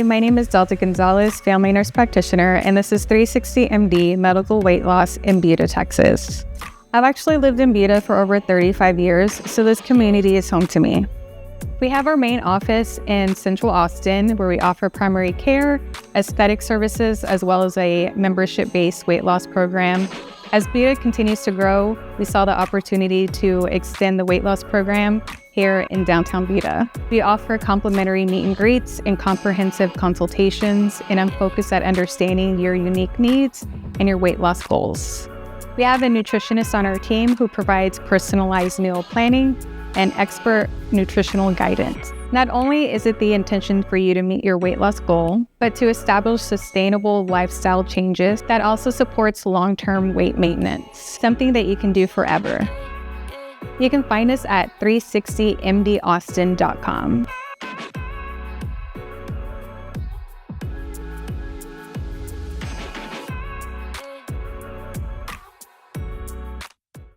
Hi, my name is Delta Gonzalez, family nurse practitioner, and this is 360 MD Medical Weight Loss in Buda, Texas. I've actually lived in Buda for over 35 years, so this community is home to me. We have our main office in Central Austin, where we offer primary care, aesthetic services, as well as a membership-based weight loss program. As Buda continues to grow, we saw the opportunity to extend the weight loss program here in downtown Buda. We offer complimentary meet and greets and comprehensive consultations, and I'm focused at understanding your unique needs and your weight loss goals. We have a nutritionist on our team who provides personalized meal planning and expert nutritional guidance. Not only is it the intention for you to meet your weight loss goal, but to establish sustainable lifestyle changes that also supports long-term weight maintenance, something that you can do forever. You can find us at 360mdaustin.com.